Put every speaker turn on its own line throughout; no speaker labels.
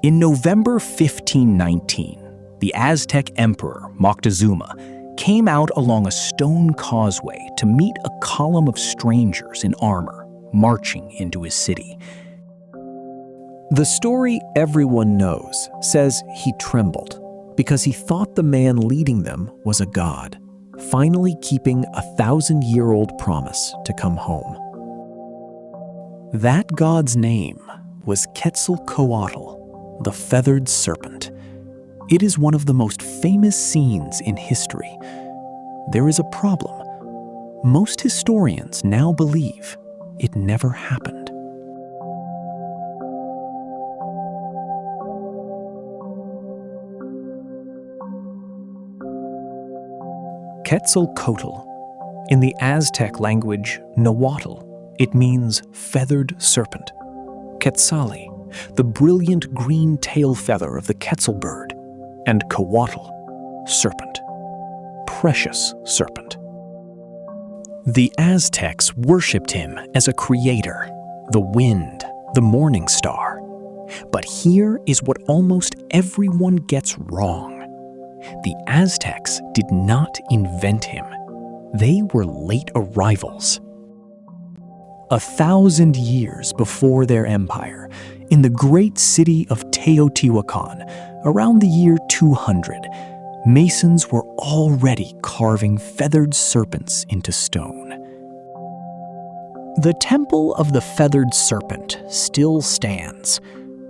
In November 1519, the Aztec emperor Moctezuma came out along a stone causeway to meet a column of strangers in armor marching into his city. The story everyone knows says he trembled because he thought the man leading them was a god, finally keeping a 1,000-year-old promise to come home. That god's name was Quetzalcoatl, the feathered serpent. It is one of the most famous scenes in history. There is a problem. Most historians now believe it never happened. Quetzalcoatl. In the Aztec language, Nahuatl, it means feathered serpent. Quetzali, the brilliant green tail feather of the quetzal bird, and coatl, serpent, precious serpent. The Aztecs worshipped him as a creator, the wind, the morning star. But here is what almost everyone gets wrong. The Aztecs did not invent him. They were late arrivals. 1,000 years before their empire, in the great city of Teotihuacán, around the year 200, masons were already carving feathered serpents into stone. The Temple of the Feathered Serpent still stands,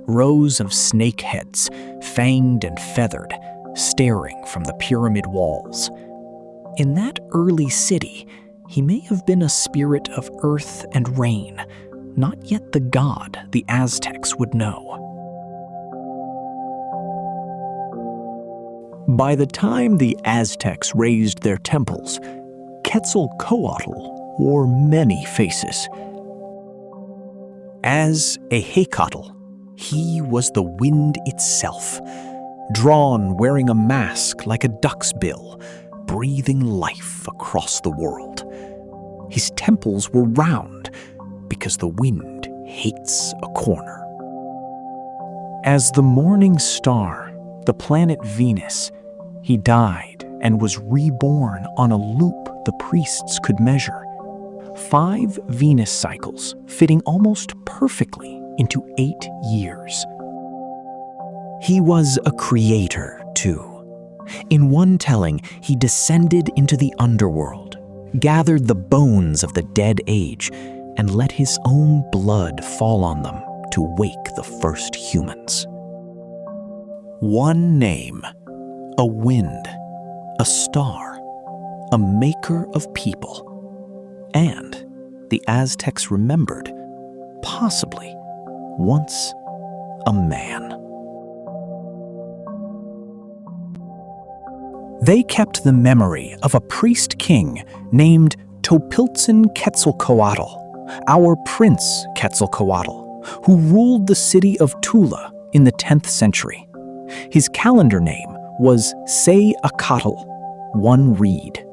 rows of snake heads, fanged and feathered, staring from the pyramid walls. In that early city, he may have been a spirit of earth and rain, not yet the god the Aztecs would know. By the time the Aztecs raised their temples, Quetzalcoatl wore many faces. As Ehécatl, he was the wind itself, drawn wearing a mask like a duck's bill, breathing life across the world. His temples were round because the wind hates a corner. As the morning star, the planet Venus, he died and was reborn on a loop the priests could measure. 5 Venus cycles fitting almost perfectly into 8 years. He was a creator, too. In one telling, he descended into the underworld, gathered the bones of the dead age, and let his own blood fall on them to wake the first humans. One name, a wind, a star, a maker of people. And the Aztecs remembered, possibly, once a man. They kept the memory of a priest king named Topiltzin Quetzalcoatl, our Prince Quetzalcoatl, who ruled the city of Tula in the 10th century. His calendar name was Ehécatl, one reed.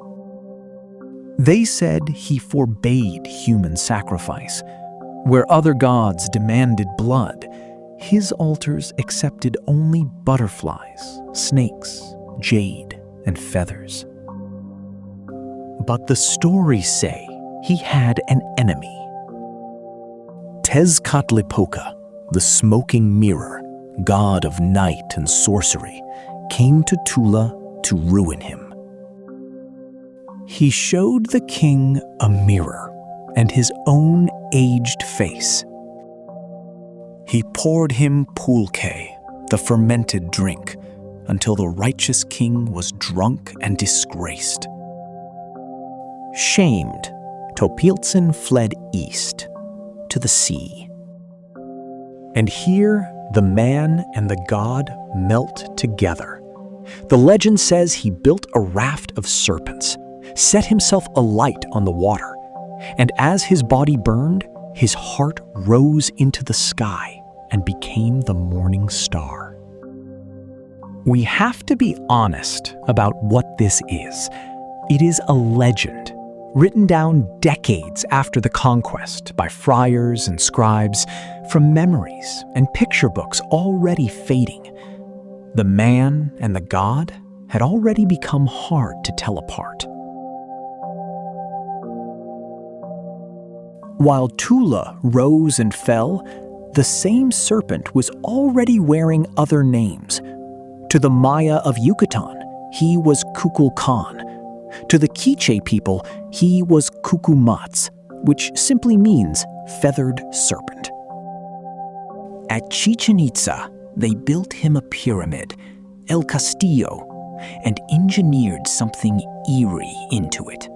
They said he forbade human sacrifice. Where other gods demanded blood, his altars accepted only butterflies, snakes, jade, and feathers. But the stories say he had an enemy. Tezcatlipoca, the smoking mirror, god of night and sorcery, came to Tula to ruin him. He showed the king a mirror and his own aged face. He poured him pulque, the fermented drink, until the righteous king was drunk and disgraced. Shamed, Topiltzin fled east, to the sea. And here, the man and the god melt together. The legend says he built a raft of serpents, set himself alight on the water, and as his body burned, his heart rose into the sky and became the morning star. We have to be honest about what this is. It is a legend. written down decades after the conquest by friars and scribes from memories and picture books already fading. The man and the god had already become hard to tell apart. While Tula rose and fell, the same serpent was already wearing other names. To the Maya of Yucatan, he was Kukulkán. To the Quiché people, he was Cucumatz, which simply means feathered serpent. At Chichén Itzá, they built him a pyramid, El Castillo, and engineered something eerie into it.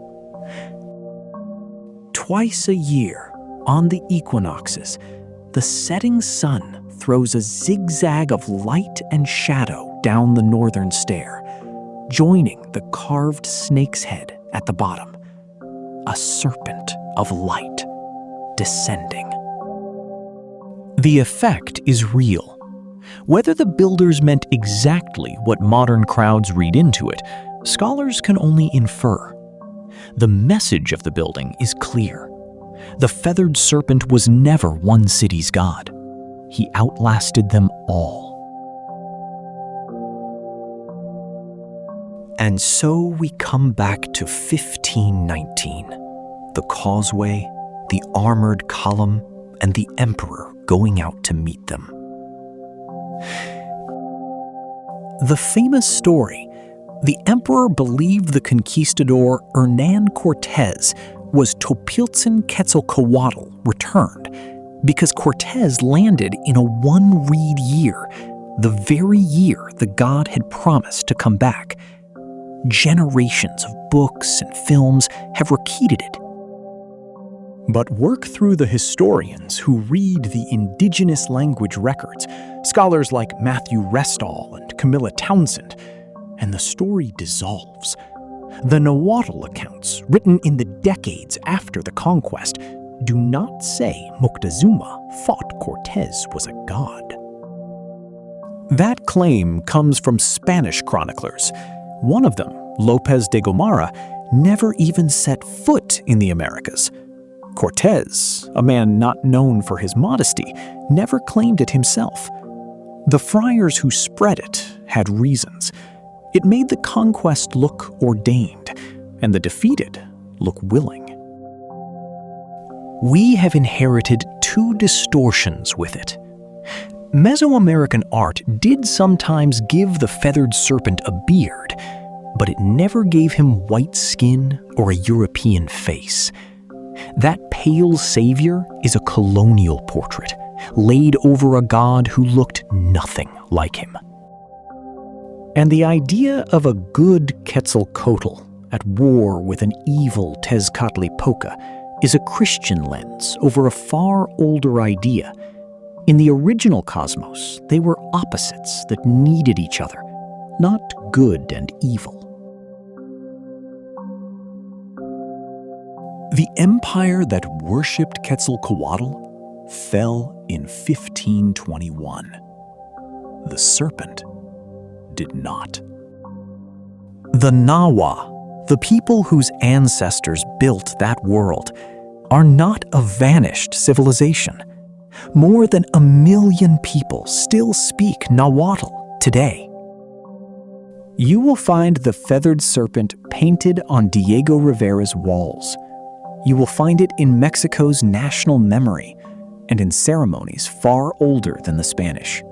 Twice a year, on the equinoxes, the setting sun throws a zigzag of light and shadow down the northern stair, joining the carved snake's head at the bottom, a serpent of light descending. The effect is real. Whether the builders meant exactly what modern crowds read into it, scholars can only infer. The message of the building is clear. The feathered serpent was never one city's god. He outlasted them all. And so we come back to 1519, the causeway, the armored column, and the emperor going out to meet them. The famous story, the emperor believed the conquistador Hernán Cortés was Topiltzin Quetzalcoatl returned because Cortés landed in a one-reed year, the very year the god had promised to come back. Generations of books and films have repeated it. But work through the historians who read the indigenous language records, scholars like Matthew Restall and Camilla Townsend, and the story dissolves. The Nahuatl accounts, written in the decades after the conquest, do not say Moctezuma thought Cortés was a god. That claim comes from Spanish chroniclers. One of them, López de Gomara, never even set foot in the Americas. Cortés, a man not known for his modesty, never claimed it himself. The friars who spread it had reasons. It made the conquest look ordained, and the defeated look willing. We have inherited two distortions with it. Mesoamerican art did sometimes give the feathered serpent a beard, but it never gave him white skin or a European face. That pale savior is a colonial portrait, laid over a god who looked nothing like him. And the idea of a good Quetzalcoatl at war with an evil Tezcatlipoca is a Christian lens over a far older idea. In the original cosmos, they were opposites that needed each other, not good and evil. The empire that worshipped Quetzalcoatl fell in 1521. The serpent did not. The Nahuatl, the people whose ancestors built that world, are not a vanished civilization. More than 1 million people still speak Nahuatl today. You will find the feathered serpent painted on Diego Rivera's walls. You will find it in Mexico's national memory and in ceremonies far older than the Spanish.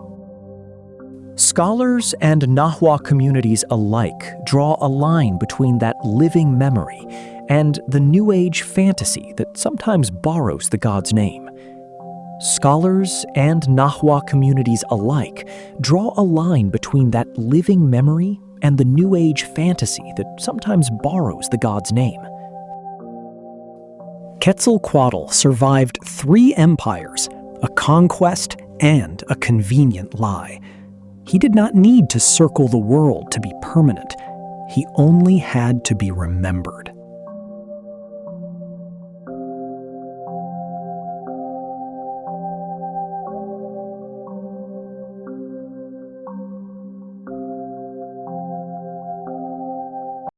Scholars and Nahuatl communities alike draw a line between that living memory and the New Age fantasy that sometimes borrows the god's name. Scholars and Nahuatl communities alike draw a line between that living memory and the New Age fantasy that sometimes borrows the god's name. Quetzalcoatl survived 3 empires, a conquest, and a convenient lie. He did not need to circle the world to be permanent. He only had to be remembered.